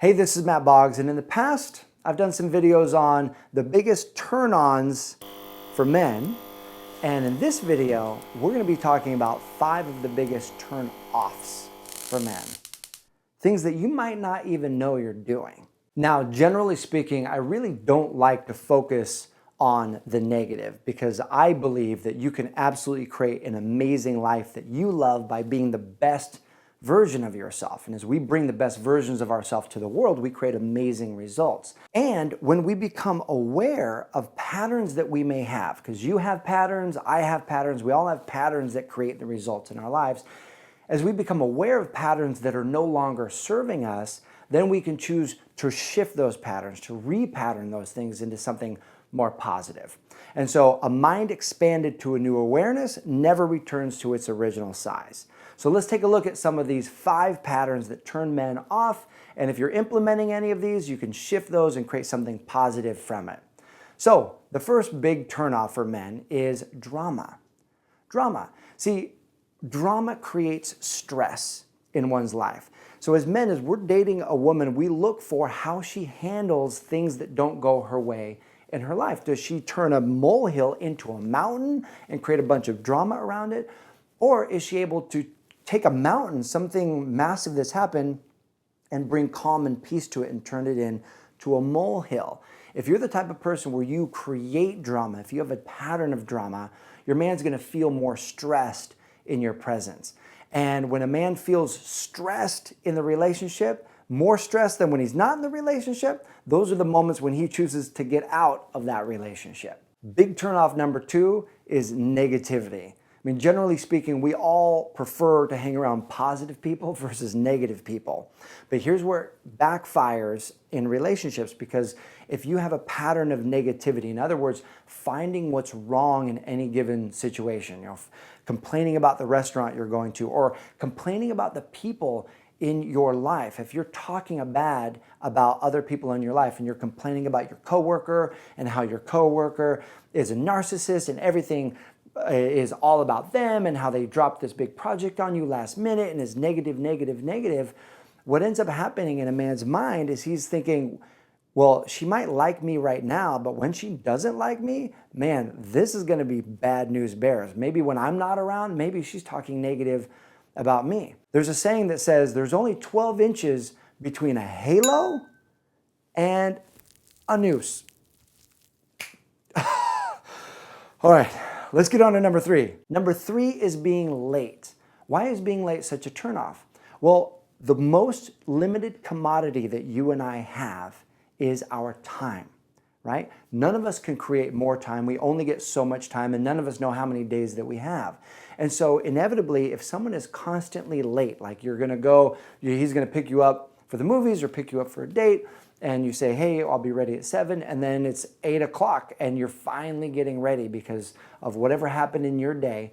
Hey, this is Matt Boggs, and in the past, I've done some videos on the biggest turn-ons for men, and in this video, we're going to be talking about 5 of the biggest turn-offs for men. Things that you might not even know you're doing. Now, generally speaking, I really don't like to focus on the negative because I believe that you can absolutely create an amazing life that you love by being the best version of yourself. And as we bring the best versions of ourselves to the world, we create amazing results. And when we become aware of patterns that we may have, because you have patterns, I have patterns, we all have patterns that create the results in our lives. As we become aware of patterns that are no longer serving us, then we can choose to shift those patterns, to repattern those things into something more positive. And so a mind expanded to a new awareness never returns to its original size. So let's take a look at some of these 5 patterns that turn men off. And if you're implementing any of these, you can shift those and create something positive from it. So the first big turnoff for men is drama. Drama. See, drama creates stress in one's life. So as men, as we're dating a woman, we look for how she handles things that don't go her way in her life. Does she turn a molehill into a mountain and create a bunch of drama around it? Or is she able to take a mountain, something massive that's happened, and bring calm and peace to it and turn it into a molehill? If you're the type of person where you create drama, if you have a pattern of drama, your man's gonna feel more stressed in your presence. And when a man feels stressed in the relationship, more stressed than when he's not in the relationship, those are the moments when he chooses to get out of that relationship. Big turnoff number 2 is negativity. I mean, generally speaking, we all prefer to hang around positive people versus negative people. But here's where it backfires in relationships, because if you have a pattern of negativity, in other words, finding what's wrong in any given situation, complaining about the restaurant you're going to, or complaining about the people in your life. If you're talking bad about other people in your life and you're complaining about your coworker and how your coworker is a narcissist and everything is all about them and how they dropped this big project on you last minute and is negative, negative, negative, what ends up happening in a man's mind is he's thinking, well, she might like me right now, but when she doesn't like me, man, this is going to be bad news bears. Maybe when I'm not around, maybe she's talking negative about me. There's a saying that says there's only 12 inches between a halo and a noose. All right. Let's get on to number 3. Number 3 is being late. Why is being late such a turnoff? Well, the most limited commodity that you and I have is our time, right? None of us can create more time. We only get so much time, and none of us know how many days that we have. And so inevitably, if someone is constantly late, like he's gonna pick you up for the movies or pick you up for a date, and you say, hey, I'll be ready at 7, and then it's 8 o'clock and you're finally getting ready because of whatever happened in your day,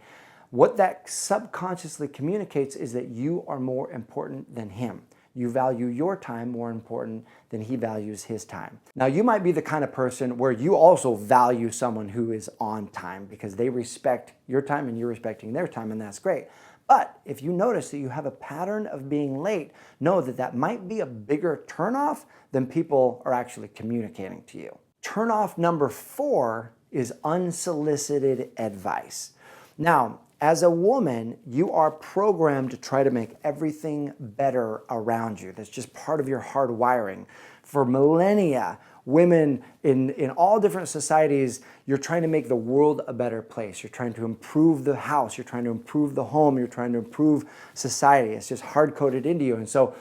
what that subconsciously communicates is that you are more important than him. You value your time more important than he values his time. Now, you might be the kind of person where you also value someone who is on time because they respect your time and you're respecting their time, and that's great. But if you notice that you have a pattern of being late, know that that might be a bigger turnoff than people are actually communicating to you. Turnoff number 4 is unsolicited advice. Now, as a woman, you are programmed to try to make everything better around you. That's just part of your hard wiring. For millennia, women in all different societies, you're trying to make the world a better place. You're trying to improve the house. You're trying to improve the home. You're trying to improve society. It's just hard-coded into you. And so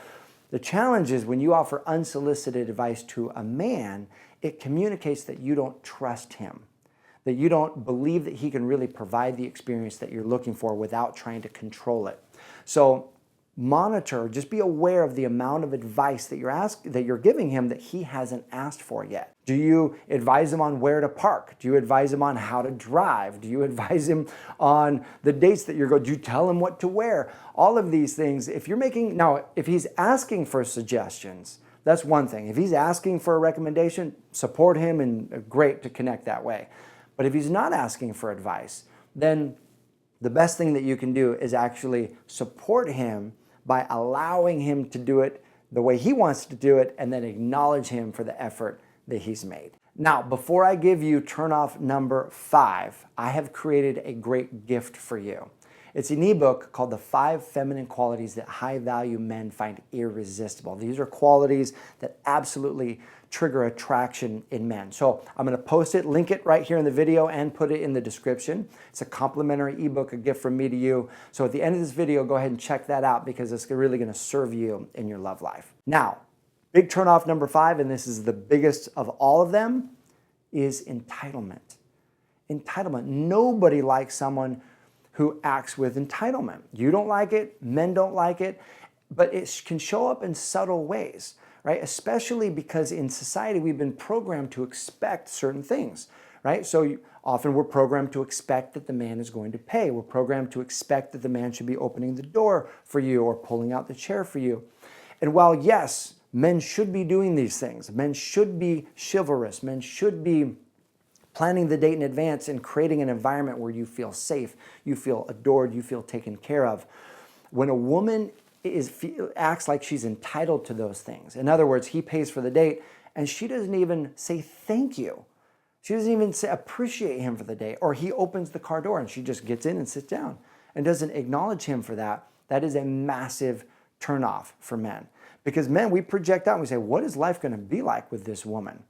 the challenge is when you offer unsolicited advice to a man, it communicates that you don't trust him, that you don't believe that he can really provide the experience that you're looking for without trying to control it. So monitor, just be aware of the amount of advice that you're giving him that he hasn't asked for yet. Do you advise him on where to park? Do you advise him on how to drive? Do you advise him on the dates that you're going? Do you tell him what to wear? All of these things, if he's asking for suggestions, that's one thing. If he's asking for a recommendation, support him, and great to connect that way. But if he's not asking for advice, then the best thing that you can do is actually support him by allowing him to do it the way he wants to do it, and then acknowledge him for the effort that he's made. Now, before I give you turnoff number 5, I have created a great gift for you. It's an ebook called The 5 Feminine Qualities That High-Value Men Find Irresistible. These are qualities that absolutely trigger attraction in men. So I'm going to post it, link it right here in the video, and put it in the description. It's a complimentary ebook, a gift from me to you. So at the end of this video, go ahead and check that out because it's really going to serve you in your love life. Now, big turnoff number 5, and this is the biggest of all of them, is entitlement. Entitlement. Nobody likes someone who acts with entitlement. You don't like it, men don't like it, but it can show up in subtle ways, right? Especially because in society we've been programmed to expect certain things, right? So often we're programmed to expect that the man is going to pay. We're programmed to expect that the man should be opening the door for you or pulling out the chair for you. And while yes, men should be doing these things, men should be chivalrous, men should be planning the date in advance and creating an environment where you feel safe, you feel adored, you feel taken care of. When a woman acts like she's entitled to those things, in other words, he pays for the date and she doesn't even say thank you. She doesn't even appreciate him for the date, or he opens the car door and she just gets in and sits down and doesn't acknowledge him for that. That is a massive turnoff for men. Because men, we project out and we say, what is life going to be like with this woman?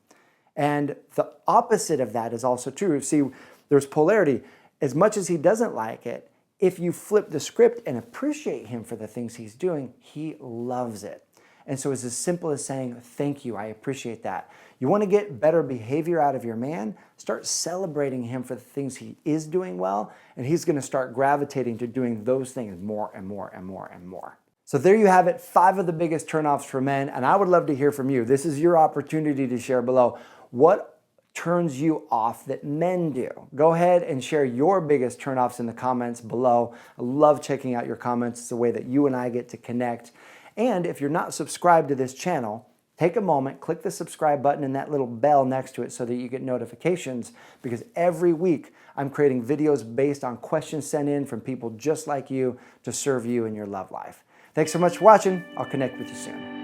And the opposite of that is also true. See, there's polarity. As much as he doesn't like it, if you flip the script and appreciate him for the things he's doing, he loves it. And so it's as simple as saying, thank you, I appreciate that. You want to get better behavior out of your man? Start celebrating him for the things he is doing well, and he's going to start gravitating to doing those things more and more and more and more. So there you have it, 5 of the biggest turnoffs for men, and I would love to hear from you. This is your opportunity to share below. What turns you off that men do? Go ahead and share your biggest turnoffs in the comments below. I love checking out your comments. It's a way that you and I get to connect. And if you're not subscribed to this channel, take a moment, click the subscribe button and that little bell next to it so that you get notifications, because every week I'm creating videos based on questions sent in from people just like you to serve you in your love life. Thanks so much for watching. I'll connect with you soon.